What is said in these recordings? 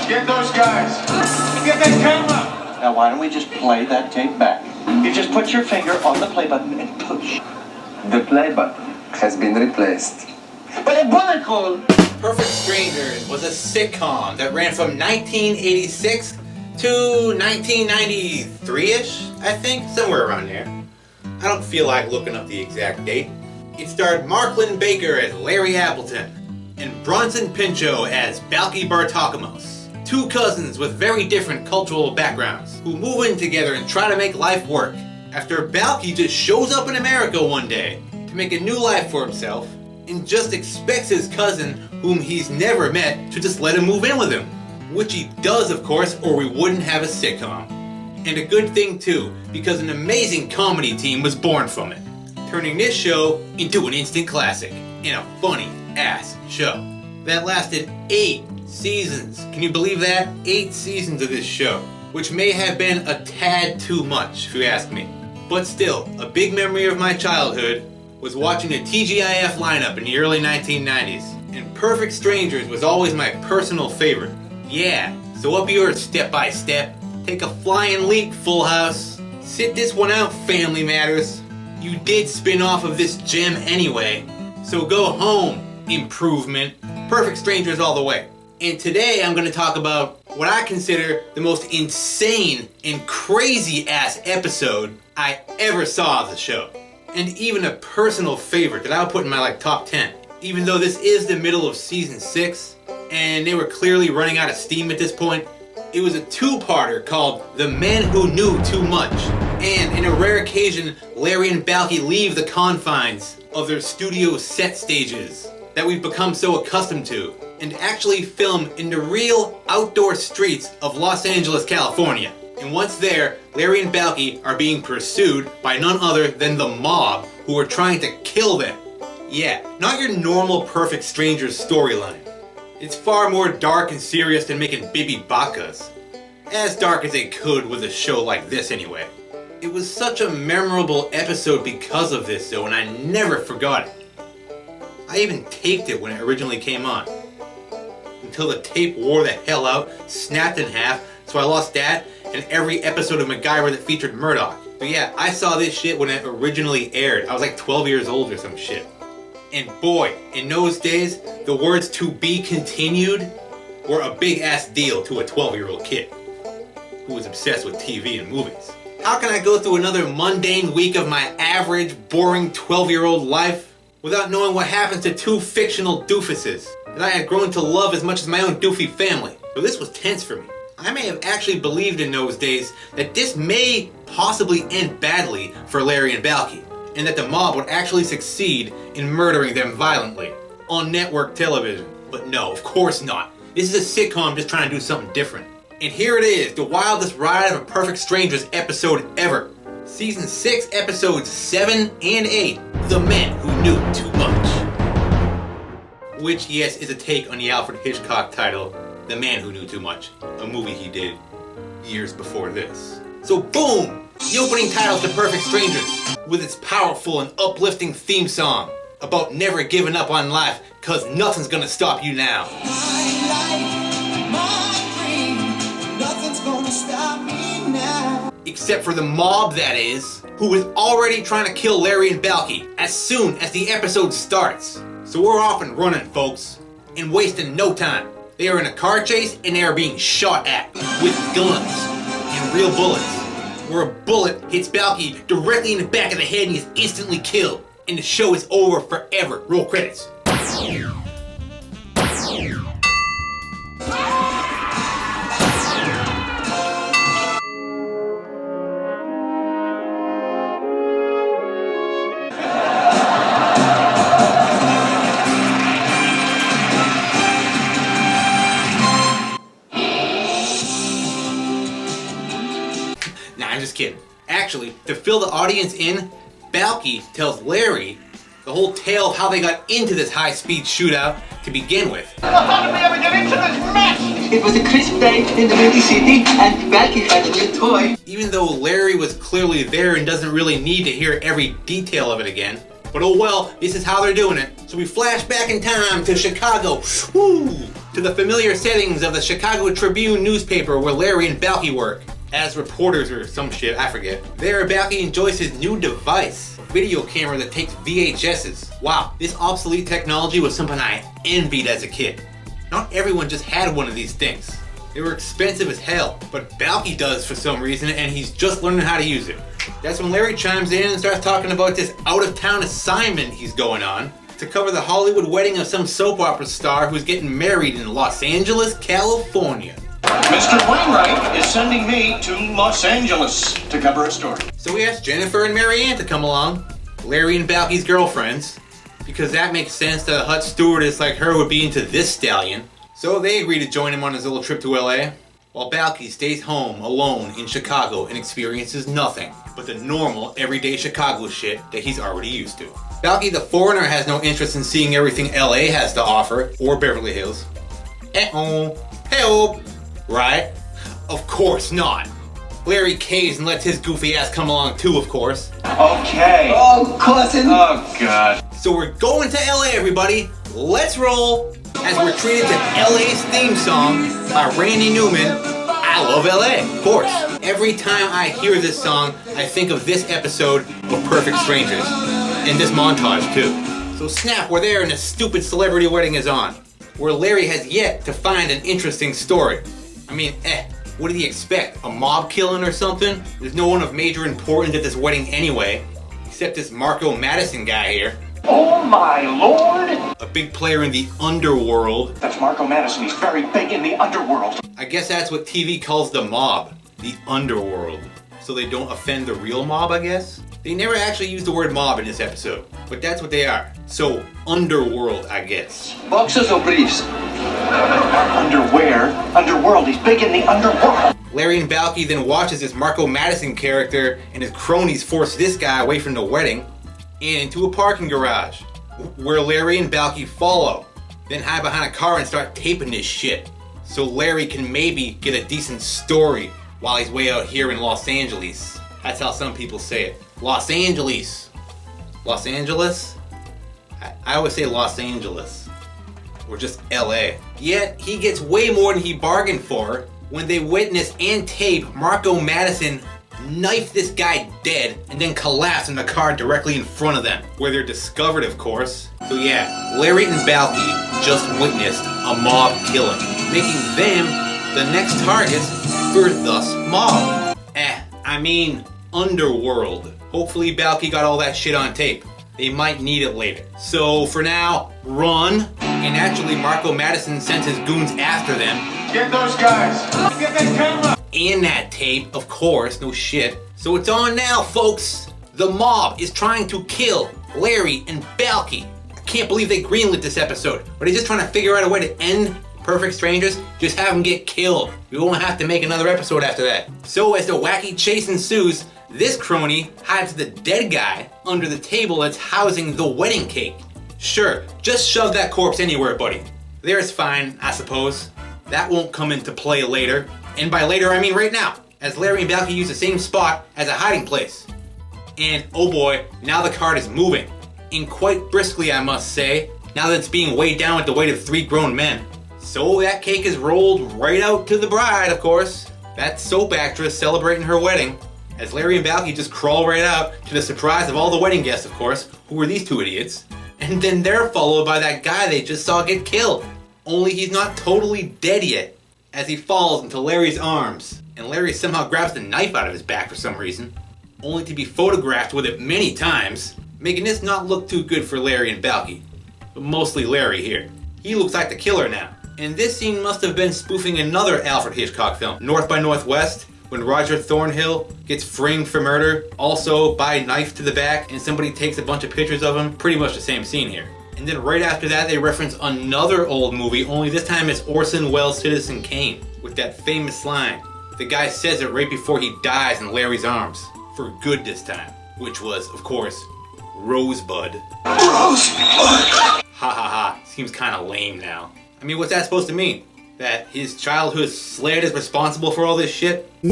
Get those guys. Get that camera. Now, why don't we just play that tape back? You just put your finger on the play button and push. The play button has been replaced. But a bullet hole! Perfect Strangers was a sitcom that ran from 1986 to 1993-ish, I think, somewhere around there. I don't feel like looking up the exact date. It starred Mark Lynn-Baker as Larry Appleton and Bronson Pinchot as Balki Bartakamos. Two cousins with very different cultural backgrounds who move in together and try to make life work after Balki just shows up in America one day to make a new life for himself and just expects his cousin, whom he's never met, to just let him move in with him. Which he does, of course, or we wouldn't have a sitcom. And a good thing too, because an amazing comedy team was born from it, turning this show into an instant classic and a funny ass show that lasted 8 seasons. Can you believe that? 8 seasons of this show, which may have been a tad too much if you ask me. But still, a big memory of my childhood was watching the TGIF lineup in the early 1990s, and Perfect Strangers was always my personal favorite. Yeah, so up yours step by step. Take a flying leap, Full House. Sit this one out, Family Matters. You did spin off of this gem anyway, so go home, improvement. Perfect Strangers all the way. And today I'm going to talk about what I consider the most insane and crazy ass episode I ever saw of the show. And even a personal favorite that I'll put in my top 10. Even though this is the middle of season 6, and they were clearly running out of steam at this point, it was a two-parter called The Men Who Knew Too Much. And in a rare occasion, Larry and Balki leave the confines of their studio set stages that we've become so accustomed to, and actually film in the real outdoor streets of Los Angeles, California. And once there, Larry and Balki are being pursued by none other than the mob, who are trying to kill them. Yeah, not your normal Perfect Strangers storyline. It's far more dark and serious than making Bibi Bakas. As dark as they could with a show like this anyway. It was such a memorable episode because of this though, and I never forgot it. I even taped it when it originally came on. Until the tape wore the hell out, snapped in half, so I lost that and every episode of MacGyver that featured Murdoch. But yeah, I saw this shit when it originally aired. I was like 12 years old or some shit. And boy, in those days, the words "to be continued" were a big ass deal to a 12-year-old kid who was obsessed with TV and movies. How can I go through another mundane week of my average, boring 12-year-old life without knowing what happens to two fictional doofuses that I had grown to love as much as my own doofy family? So this was tense for me. I may have actually believed in those days that this may possibly end badly for Larry and Balki, and that the mob would actually succeed in murdering them violently on network television. But no, of course not. This is a sitcom just trying to do something different. And here it is, the wildest ride of a Perfect Strangers episode ever. Season 6, episodes 7 and 8, The Men Who Knew Too Much. Which, yes, is a take on the Alfred Hitchcock title, The Man Who Knew Too Much, a movie he did years before this. So boom! The opening title to Perfect Strangers, with its powerful and uplifting theme song about never giving up on life, cause nothing's gonna stop you now. My life, my dream, nothing's gonna stop me now. Except for the mob, that is, who is already trying to kill Larry and Balki as soon as the episode starts. So we're off and running, folks, and wasting no time. They are in a car chase and they are being shot at with guns and real bullets, where a bullet hits Balki directly in the back of the head and he's instantly killed. And the show is over forever. Roll credits. kidding. Actually, to fill the audience in, Balki tells Larry the whole tale of how they got into this high-speed shootout to begin with. How did we ever get into this mess? It was a crisp day in the movie city, and Balki had a new toy. Even though Larry was clearly there and doesn't really need to hear every detail of it again. But oh well, this is how they're doing it. So we flash back in time to Chicago, woo, to the familiar settings of the Chicago Tribune newspaper where Larry and Balki work. As reporters or some shit, I forget. There, Balki enjoys his new device, a video camera that takes VHSs. Wow, this obsolete technology was something I envied as a kid. Not everyone just had one of these things. They were expensive as hell, but Balki does for some reason, and he's just learning how to use it. That's when Larry chimes in and starts talking about this out-of-town assignment he's going on to cover the Hollywood wedding of some soap opera star who's getting married in Los Angeles, California. Mr. Wainwright is sending me to Los Angeles to cover a story. So we asked Jennifer and Marianne to come along, Larry and Balki's girlfriends, because that makes sense that a hot stewardess like her would be into this stallion. So they agreed to join him on his little trip to LA, while Balki stays home alone in Chicago and experiences nothing but the normal, everyday Chicago shit that he's already used to. Balki the foreigner has no interest in seeing everything LA has to offer, or Beverly Hills. Hey-oh, right? Of course not. Larry caves and lets his goofy ass come along too, of course. Okay. Oh, cousin. Oh, God. So we're going to LA, everybody. Let's roll as we're treated to LA's theme song by Randy Newman, I Love LA, of course. Every time I hear this song, I think of this episode of Perfect Strangers, and this montage too. So snap, we're there and a stupid celebrity wedding is on, where Larry has yet to find an interesting story. I mean, what did he expect? A mob killing or something? There's no one of major importance at this wedding anyway, except this Marco Madison guy here. Oh, my Lord. A big player in the underworld. That's Marco Madison. He's very big in the underworld. I guess that's what TV calls the mob. The underworld. So they don't offend the real mob, I guess? They never actually use the word mob in this episode, but that's what they are. So, underworld, I guess. Boxers or briefs? Underwear. Underworld. He's big in the underworld. Larry and Balki then watches this Marco Madison character and his cronies force this guy away from the wedding and into a parking garage, where Larry and Balki follow, then hide behind a car and start taping this shit, so Larry can maybe get a decent story while he's way out here in Los Angeles. That's how some people say it. Los Angeles. Los Angeles? I always say Los Angeles. Or just LA. Yet, he gets way more than he bargained for when they witness and tape Marco Madison knife this guy dead and then collapse in the car directly in front of them, where they're discovered, of course. So yeah, Larry and Balki just witnessed a mob killing, making them the next targets for thus mob. I mean, underworld. Hopefully Balki got all that shit on tape. They might need it later. So for now, run. And actually Marco Madison sends his goons after them. Get those guys. Get that camera. And that tape, of course, no shit. So it's on now, folks. The mob is trying to kill Larry and Balki. I can't believe they greenlit this episode. Are they just trying to figure out a way to end Perfect Strangers? Just have them get killed. We won't have to make another episode after that. So as the wacky chase ensues, this crony hides the dead guy under the table that's housing the wedding cake. Sure, just shove that corpse anywhere, buddy. There's fine, I suppose. That won't come into play later. And by later, I mean right now, as Larry and Balki use the same spot as a hiding place. And oh boy, now the cart is moving. And quite briskly, I must say, now that it's being weighed down with the weight of 3 grown men. So that cake is rolled right out to the bride, of course. That soap actress celebrating her wedding. As Larry and Balki just crawl right out, to the surprise of all the wedding guests, of course, who were these 2 idiots. And then they're followed by that guy they just saw get killed. Only he's not totally dead yet, as he falls into Larry's arms. And Larry somehow grabs the knife out of his back for some reason, only to be photographed with it many times, making this not look too good for Larry and Balki. But mostly Larry here. He looks like the killer now. And this scene must have been spoofing another Alfred Hitchcock film, North by Northwest, when Roger Thornhill gets framed for murder, also by knife to the back, and somebody takes a bunch of pictures of him. Pretty much the same scene here. And then right after that, they reference another old movie, only this time it's Orson Welles' Citizen Kane, with that famous line, the guy says it right before he dies in Larry's arms. For good this time. Which was, of course, Rosebud. Ha ha ha. Seems kinda lame now. I mean, what's that supposed to mean? That his childhood sled is responsible for all this shit? So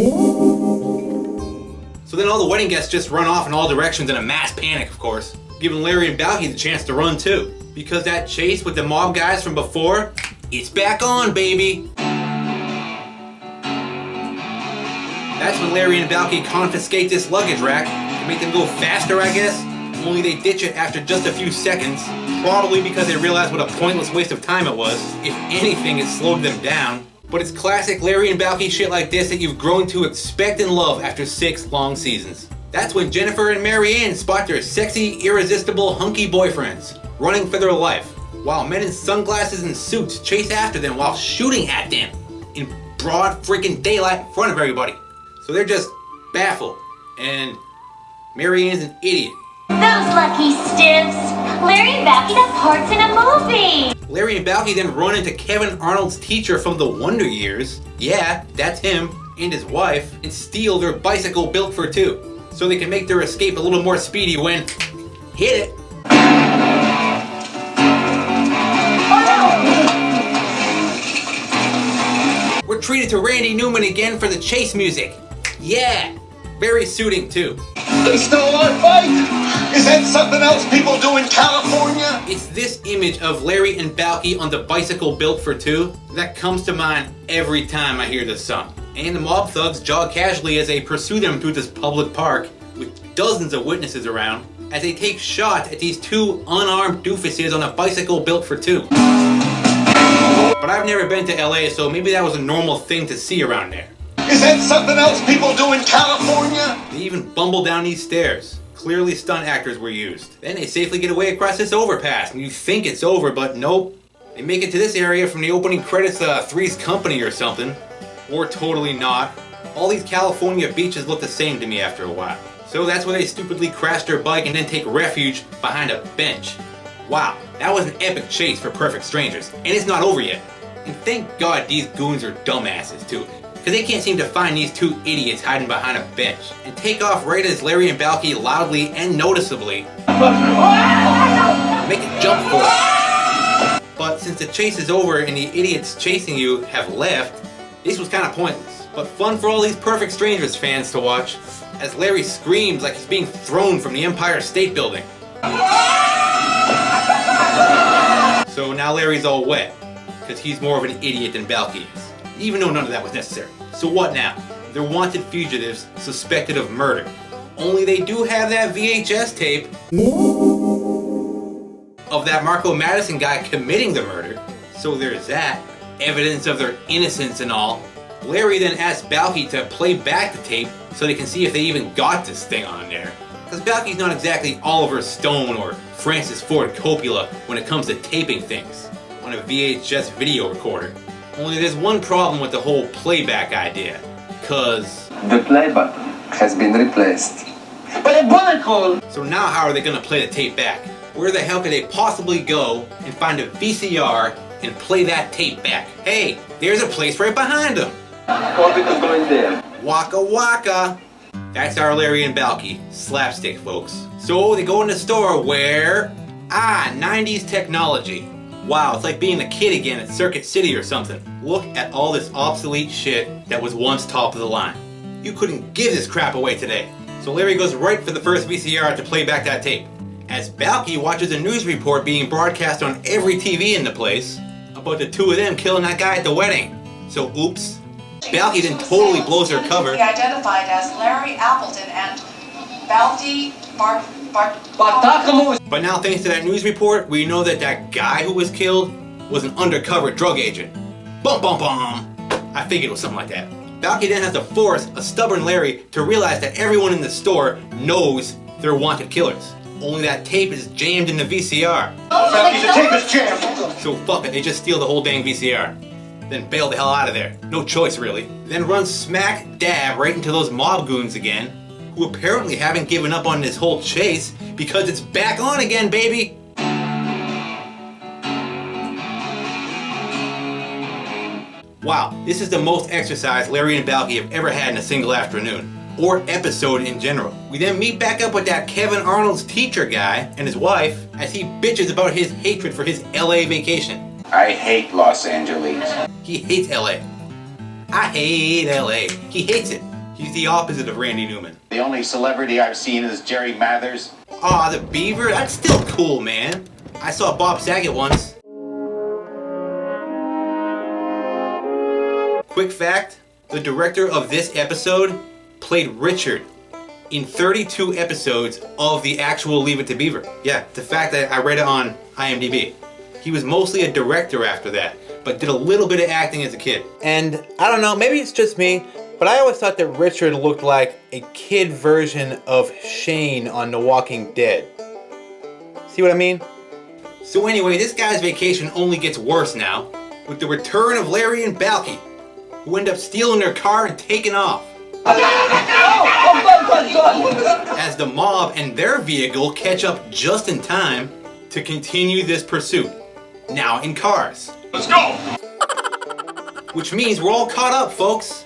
then all the wedding guests just run off in all directions in a mass panic, of course. Giving Larry and Balki the chance to run too. Because that chase with the mob guys from before, it's back on, baby! That's when Larry and Balki confiscate this luggage rack to make them go faster, I guess. Only they ditch it after just a few seconds, probably because they realized what a pointless waste of time it was. If anything, it slowed them down. But it's classic Larry and Balki shit like this that you've grown to expect and love after 6 long seasons. That's when Jennifer and Marianne spot their sexy, irresistible, hunky boyfriends, running for their life, while men in sunglasses and suits chase after them while shooting at them in broad freaking daylight in front of everybody. So they're just baffled, and Marianne's an idiot. Those lucky stiffs! Larry and Balki got parts in a movie! Larry and Balki then run into Kevin Arnold's teacher from the Wonder Years, yeah, that's him, and his wife, and steal their bicycle built for two, so they can make their escape a little more speedy when... hit it! We're treated to Randy Newman again for the chase music. Yeah, very suiting too. They still want to fight? Is that something else people do in California? It's this image of Larry and Balki on the bicycle built for two that comes to mind every time I hear this song. And the mob thugs jog casually as they pursue them through this public park with dozens of witnesses around as they take shots at these two unarmed doofuses on a bicycle built for two. But I've never been to LA, so maybe that was a normal thing to see around there. Is that something else people do in California? They even bumble down these stairs. Clearly stunt actors were used. Then they safely get away across this overpass, and you think it's over, but nope. They make it to this area from the opening credits of Three's Company or something. Or totally not. All these California beaches look the same to me after a while. So that's where they stupidly crash their bike and then take refuge behind a bench. Wow, that was an epic chase for Perfect Strangers, and it's not over yet. And thank God these goons are dumbasses too, because they can't seem to find these two idiots hiding behind a bench, and take off right as Larry and Balki loudly and noticeably make a jump for it. But since the chase is over and the idiots chasing you have left, this was kind of pointless. But fun for all these Perfect Strangers fans to watch, as Larry screams like he's being thrown from the Empire State Building. So now Larry's all wet, because he's more of an idiot than Balki is, even though none of that was necessary. So what now? They're wanted fugitives suspected of murder. Only they do have that VHS tape of that Marco Madison guy committing the murder. So there's that. Evidence of their innocence and all. Larry then asks Balki to play back the tape so they can see if they even got this thing on there. Because Balki's not exactly Oliver Stone or Francis Ford Coppola when it comes to taping things on a VHS video recorder. Only there's one problem with the whole playback idea, cause The play button has been replaced. But a bullet hole! so now how are they gonna play the tape back? Where the hell could they possibly go and find a VCR and play that tape back? Hey, there's a place right behind them. Orbit is going there. Waka waka. That's our Larry and Balki. Slapstick, folks. So they go in the store where... 90s technology. Wow, it's like being a kid again at Circuit City or something. Look at all this obsolete shit that was once top of the line. You couldn't give this crap away today. So Larry goes right for the first VCR to play back that tape, as Balki watches a news report being broadcast on every TV in the place about the two of them killing that guy at the wedding. So oops. Balki then totally blows her cover. He identified as Larry Appleton and Balki Bartakamus! But now thanks to that news report, we know that that guy who was killed was an undercover drug agent. Bum bum bum! I figured it was something like that. Balki then has to force a stubborn Larry to realize that everyone in the store knows they're wanted killers. Only that tape is jammed in the VCR. Balki, the tape is jammed. So fuck it, they just steal the whole dang VCR. Then bail the hell out of there. No choice really. Then run smack dab right into those mob goons again, who apparently haven't given up on this whole chase because it's back on again, baby! Wow, this is the most exercise Larry and Balki have ever had in a single afternoon. Or episode in general. We then meet back up with that Kevin Arnold's teacher guy and his wife as he bitches about his hatred for his LA vacation. I hate Los Angeles. He hates LA. I hate LA. He hates it. He's the opposite of Randy Newman. The only celebrity I've seen is Jerry Mathers. Aw, the Beaver? That's still cool, man. I saw Bob Saget once. Quick fact, the director of this episode played Richard in 32 episodes of the actual Leave It to Beaver. Yeah, the fact that I read it on IMDb. He was mostly a director after that, but did a little bit of acting as a kid. And I don't know, maybe it's just me, but I always thought that Richard looked like a kid version of Shane on The Walking Dead. See what I mean? So anyway, this guy's vacation only gets worse now, with the return of Larry and Balki, who end up stealing their car and taking off. As the mob and their vehicle catch up just in time to continue this pursuit. Now in cars. Let's go! Which means we're all caught up, folks.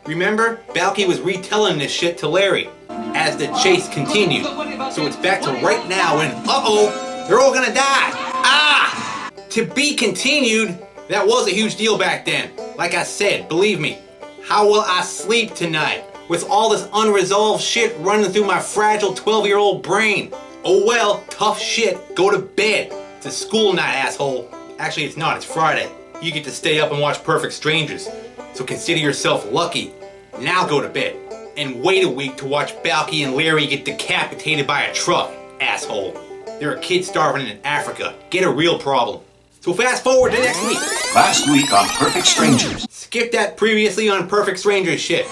Remember, Balki was retelling this shit to Larry as the chase continued. So it's back to right now when, uh-oh, they're all gonna die. Ah! To be continued, that was a huge deal back then. Like I said, believe me, how will I sleep tonight with all this unresolved shit running through my fragile 12-year-old brain? Oh well, tough shit, go to bed. It's a school night, asshole. Actually, it's not, it's Friday. You get to stay up and watch Perfect Strangers. So consider yourself lucky. Now go to bed. And wait a week to watch Balki and Larry get decapitated by a truck, asshole. There are kids starving in Africa. Get a real problem. So fast forward to next week. Last week on Perfect Strangers. Skip that previously on Perfect Strangers shit.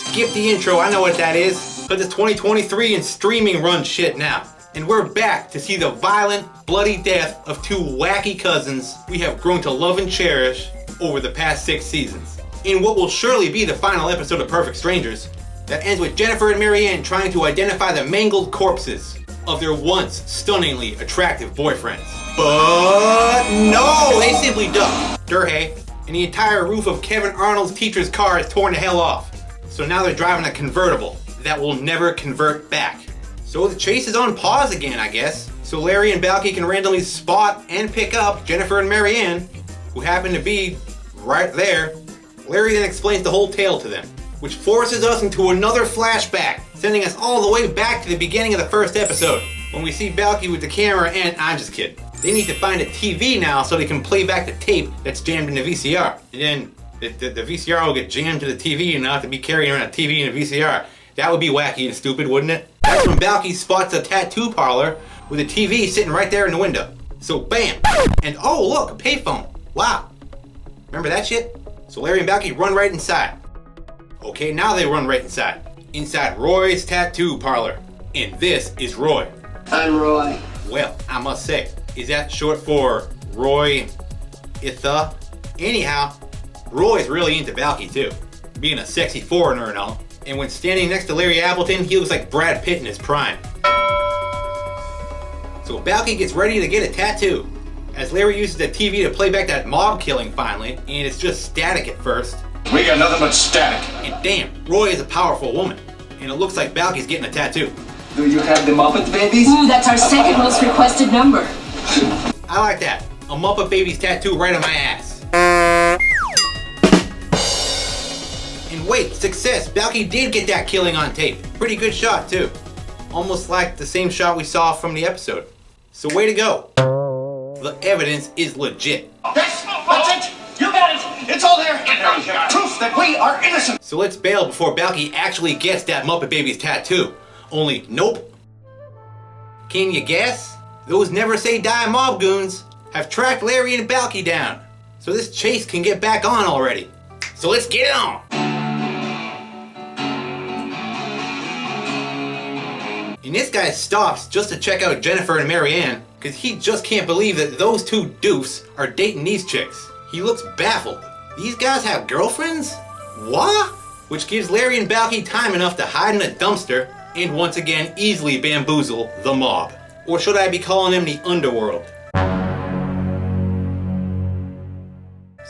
Skip the intro, I know what that is. Because it's 2023 and streaming run shit now. And we're back to see the violent, bloody death of two wacky cousins we have grown to love and cherish over the past 6 seasons. In what will surely be the final episode of Perfect Strangers, that ends with Jennifer and Marianne trying to identify the mangled corpses of their once stunningly attractive boyfriends. But no, they simply duck. Durhay, and the entire roof of Kevin Arnold's teacher's car is torn the hell off. So now they're driving a convertible that will never convert back. So the chase is on pause again, I guess. So Larry and Balki can randomly spot and pick up Jennifer and Marianne, who happen to be right there. Larry then explains the whole tale to them, which forces us into another flashback, sending us all the way back to the beginning of the first episode, when we see Balki with the camera and, I'm just kidding. They need to find a TV now so they can play back the tape that's jammed in the VCR. And then the VCR will get jammed to the TV and not have to be carrying around a TV and a VCR. That would be wacky and stupid, wouldn't it? That's when Balki spots a tattoo parlor with a TV sitting right there in the window. So bam! And oh look, a payphone. Wow. Remember that shit? So Larry and Balki run right inside. Okay, now they run right inside. Inside Roy's tattoo parlor. And this is Roy. I'm Roy. Well, I must say, is that short for Roy Itha? Anyhow, Roy's really into Balki too, being a sexy foreigner and all. And when standing next to Larry Appleton, he looks like Brad Pitt in his prime. So Balki gets ready to get a tattoo, as Larry uses the TV to play back that mob killing finally, and it's just static at first. We got nothing but static. And damn, Roy is a powerful woman, and it looks like Balki's getting a tattoo. Do you have the Muppet Babies? Ooh, that's our second most requested number. I like that. A Muppet Babies tattoo right on my ass. And wait, success! Balki did get that killing on tape. Pretty good shot too. Almost like the same shot we saw from the episode. So way to go. The evidence is legit. That's it! You got it! It's all there! Proof that we are innocent! So let's bail before Balki actually gets that Muppet Babies tattoo. Only, nope. Can you guess? Those Never Say Die mob goons have tracked Larry and Balki down. So this chase can get back on already. So let's get it on! And this guy stops just to check out Jennifer and Marianne, because he just can't believe that those two doofs are dating these chicks. He looks baffled. These guys have girlfriends? What? Which gives Larry and Balki time enough to hide in a dumpster and once again easily bamboozle the mob. Or should I be calling them the underworld?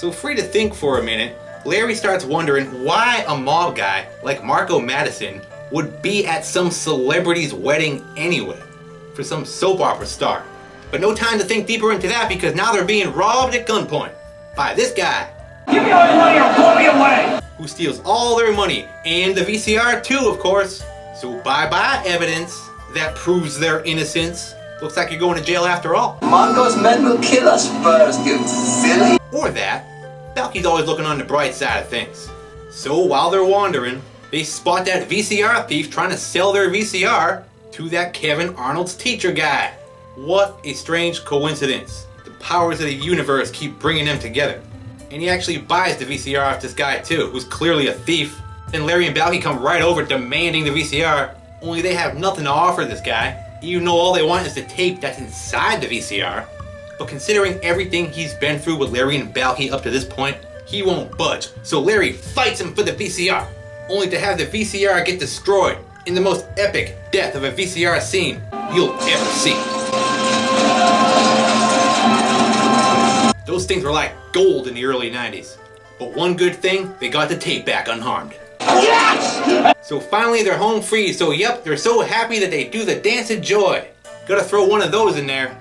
So free to think for a minute, Larry starts wondering why a mob guy like Marco Madison would be at some celebrity's wedding anyway, for some soap opera star. But no time to think deeper into that because now they're being robbed at gunpoint by this guy. Give me all your money or blow me away! Who steals all their money, and the VCR too, of course. So bye-bye evidence that proves their innocence. Looks like you're going to jail after all. Marco's men will kill us first, you silly. Or that. Balki's always looking on the bright side of things. So while they're wandering, they spot that VCR thief trying to sell their VCR to that Kevin Arnold's teacher guy. What a strange coincidence. The powers of the universe keep bringing them together. And he actually buys the VCR off this guy too, who's clearly a thief. Then Larry and Balki come right over demanding the VCR, only they have nothing to offer this guy, even though all they want is the tape that's inside the VCR. But considering everything he's been through with Larry and Balki up to this point, he won't budge. So Larry fights him for the VCR, only to have the VCR get destroyed in the most epic death of a VCR scene you'll ever see. Those things were like gold in the early 90s. But one good thing, they got the tape back unharmed. Yes! So finally they're home free, so yep, they're so happy that they do the dance of joy. Gotta throw one of those in there.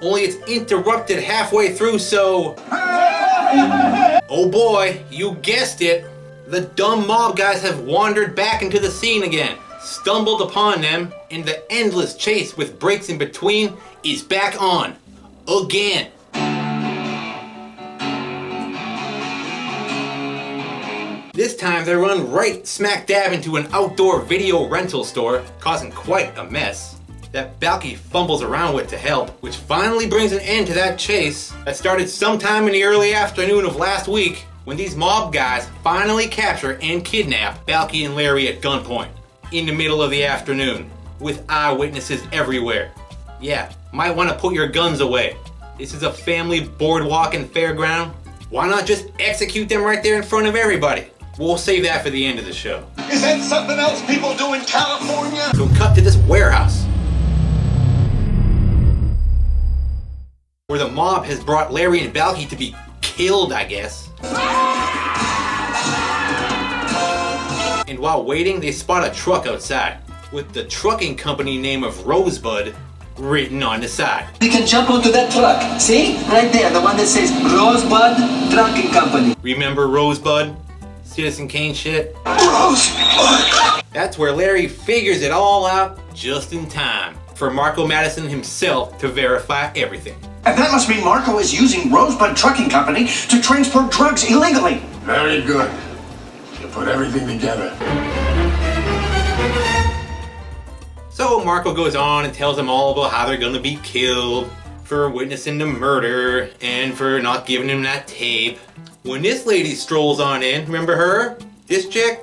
Only it's interrupted halfway through, so... Oh boy, you guessed it. The dumb mob guys have wandered back into the scene again. Stumbled upon them, and the endless chase with breaks in between is back on. Again. This time they run right smack dab into an outdoor video rental store, causing quite a mess that Balki fumbles around with to help, which finally brings an end to that chase that started sometime in the early afternoon of last week when these mob guys finally capture and kidnap Balki and Larry at gunpoint in the middle of the afternoon with eyewitnesses everywhere. Yeah, might want to put your guns away. This is a family boardwalk and fairground. Why not just execute them right there in front of everybody? We'll save that for the end of the show. Is that something else people do in California? So cut to this warehouse, where the mob has brought Larry and Balki to be killed, I guess. And while waiting, they spot a truck outside, with the trucking company name of Rosebud written on the side. We can jump onto that truck. See? Right there, the one that says Rosebud Trucking Company. Remember Rosebud? Citizen Kane shit? Rosebud! That's where Larry figures it all out just in time for Marco Madison himself to verify everything. And that must mean Marco is using Rosebud Trucking Company to transport drugs illegally. Very good. You put everything together. So Marco goes on and tells them all about how they're gonna be killed for witnessing the murder and for not giving him that tape. When this lady strolls on in, remember her? This chick?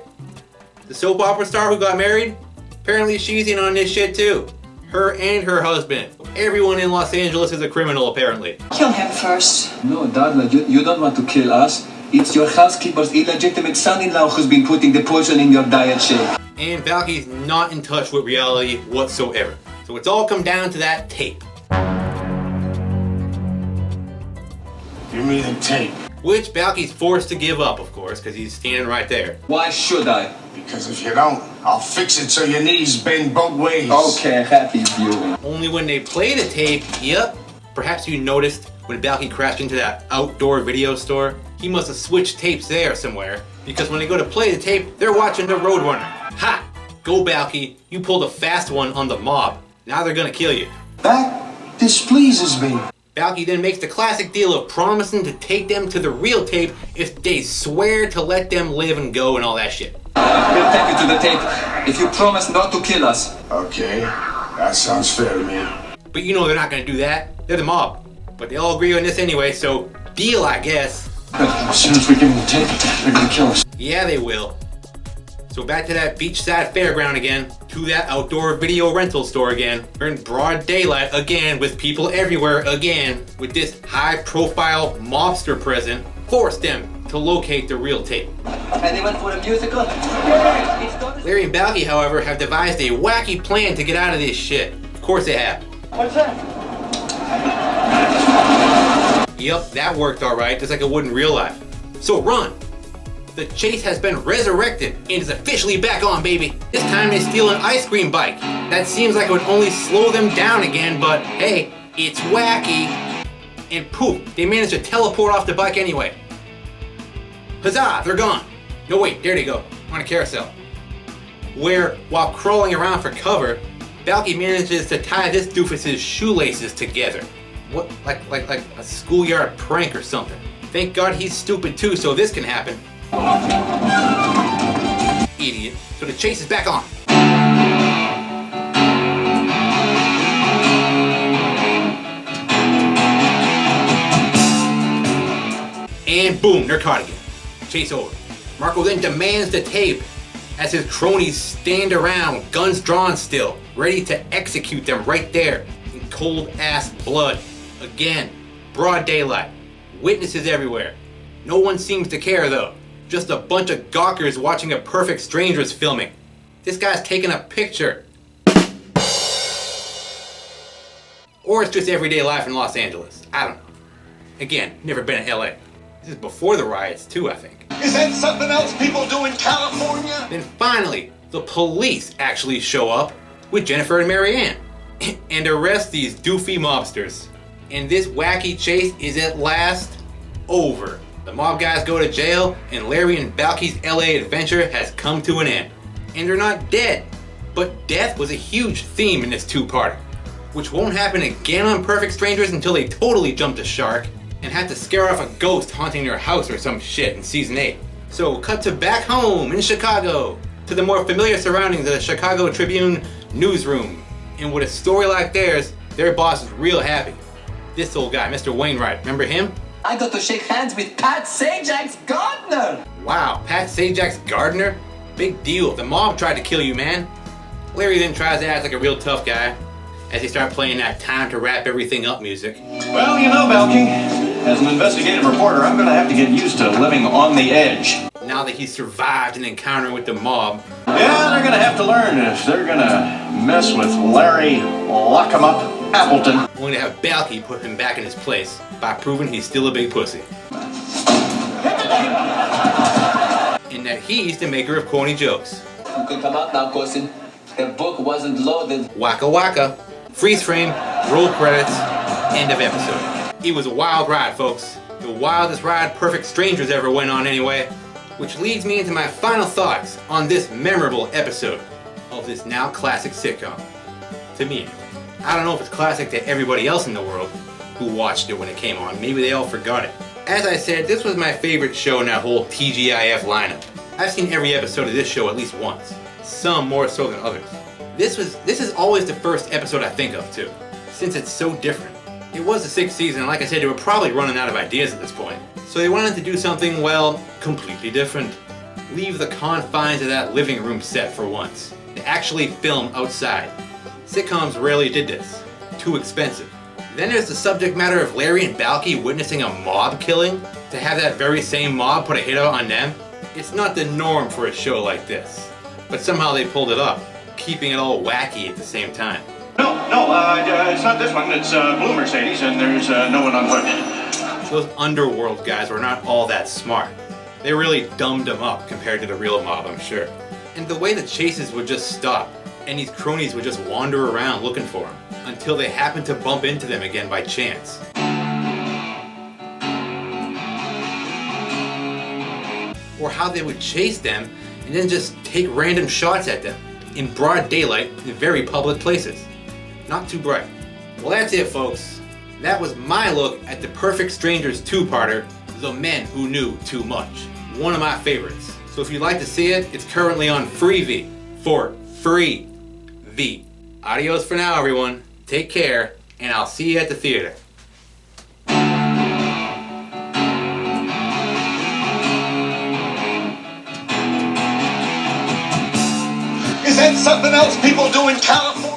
The soap opera star who got married? Apparently she's in on this shit too. Her and her husband. Everyone in Los Angeles is a criminal apparently. Kill him first. No, Darla, you don't want to kill us. It's your housekeeper's illegitimate son-in-law who's been putting the poison in your diet shake. And Balki's not in touch with reality whatsoever. So it's all come down to that tape. Give me the tape. Which Balki's forced to give up, of course, because he's standing right there. Why should I? Because if you don't, I'll fix it so your knees bend both ways. Okay, happy viewing. Only when they play the tape, yep. Perhaps you noticed when Balki crashed into that outdoor video store, he must have switched tapes there somewhere, because when they go to play the tape, they're watching the Roadrunner. Ha! Go Balki, you pulled a fast one on the mob. Now they're gonna kill you. That displeases me. Balki then makes the classic deal of promising to take them to the real tape if they swear to let them live and go and all that shit. We'll take you to the tape if you promise not to kill us. Okay, that sounds fair to me. But you know they're not gonna do that. They're the mob. But they all agree on this anyway, so deal, I guess. As soon as we give them the tape, they're gonna kill us. Yeah, they will. So back to that beachside fairground again, to that outdoor video rental store again. We're in broad daylight again with people everywhere again, with this high-profile mobster present. Forced them to locate the real tape. Anyone for a musical? Larry and Balki, however, have devised a wacky plan to get out of this shit. Of course they have. What's that? Yup, that worked alright, just like it would in real life. So run! The chase has been resurrected and is officially back on, baby! This time they steal an ice cream bike. That seems like it would only slow them down again, but hey, it's wacky. And poof, they managed to teleport off the bike anyway. Huzzah, they're gone! No wait, there they go, on a carousel. Where, while crawling around for cover, Balki manages to tie this doofus's shoelaces together. What, like a schoolyard prank or something. Thank God he's stupid too, so this can happen. Idiot. So the chase is back on. And boom, they're caught again. Chase over. Marco then demands the tape as his cronies stand around, guns drawn still, ready to execute them right there in cold ass blood. Again, broad daylight, witnesses everywhere. No one seems to care though. Just a bunch of gawkers watching a Perfect Strangers filming. This guy's taking a picture. Or it's just everyday life in Los Angeles. I don't know. Again, never been in LA. This is before the riots too, I think. Is that something else people do in California? Then finally, the police actually show up with Jennifer and Marianne and arrest these doofy mobsters. And this wacky chase is at last over. The mob guys go to jail and Larry and Balki's LA adventure has come to an end. And they're not dead, but death was a huge theme in this two-parter, which won't happen again on Perfect Strangers until they totally jump the shark and have to scare off a ghost haunting their house or some shit in season 8. So cut to back home in Chicago, to the more familiar surroundings of the Chicago Tribune newsroom. And with a story like theirs, their boss is real happy. This old guy, Mr. Wainwright, remember him? I got to shake hands with Pat Sajak's gardener. Wow, Pat Sajak's gardener? Big deal. The mob tried to kill you, man. Larry then tries to act like a real tough guy as they start playing that time to wrap everything up music. Well, you know, Balki, as an investigative reporter, I'm gonna have to get used to living on the edge. Now that he's survived an encounter with the mob. Yeah, they're gonna have to learn if they're gonna mess with Larry Lock-em-up Appleton. Only to have Balki put him back in his place by proving he's still a big pussy. And that he's the maker of corny jokes. You can come out now, cousin. The book wasn't loaded. Waka waka. Freeze frame, roll credits, end of episode. It was a wild ride, folks. The wildest ride Perfect Strangers ever went on anyway. Which leads me into my final thoughts on this memorable episode of this now classic sitcom. To me. I don't know if it's classic to everybody else in the world who watched it when it came on. Maybe they all forgot it. As I said, this was my favorite show in that whole TGIF lineup. I've seen every episode of this show at least once. Some more so than others. This is always the first episode I think of too, since it's so different. It was the 6th season, and like I said, they were probably running out of ideas at this point. So they wanted to do something, well, completely different. Leave the confines of that living room set for once. To actually film outside. Sitcoms rarely did this. Too expensive. Then there's the subject matter of Larry and Balki witnessing a mob killing. To have that very same mob put a hit out on them. It's not the norm for a show like this. But somehow they pulled it up, keeping it all wacky at the same time. No, it's not this one. It's Blue Mercedes, and there's no one on hood. Those underworld guys were not all that smart. They really dumbed them up compared to the real mob, I'm sure. And the way the chases would just stop, and these cronies would just wander around looking for them, until they happened to bump into them again by chance. Or how they would chase them, and then just take random shots at them, in broad daylight, in very public places. Not too bright. Well, that's it, folks. That was my look at the Perfect Strangers 2-parter, The Men Who Knew Too Much. One of my favorites. So if you'd like to see it, it's currently on Freevee. For free. V. Adios for now, everyone. Take care, and I'll see you at the theater. Is that something else people do in California?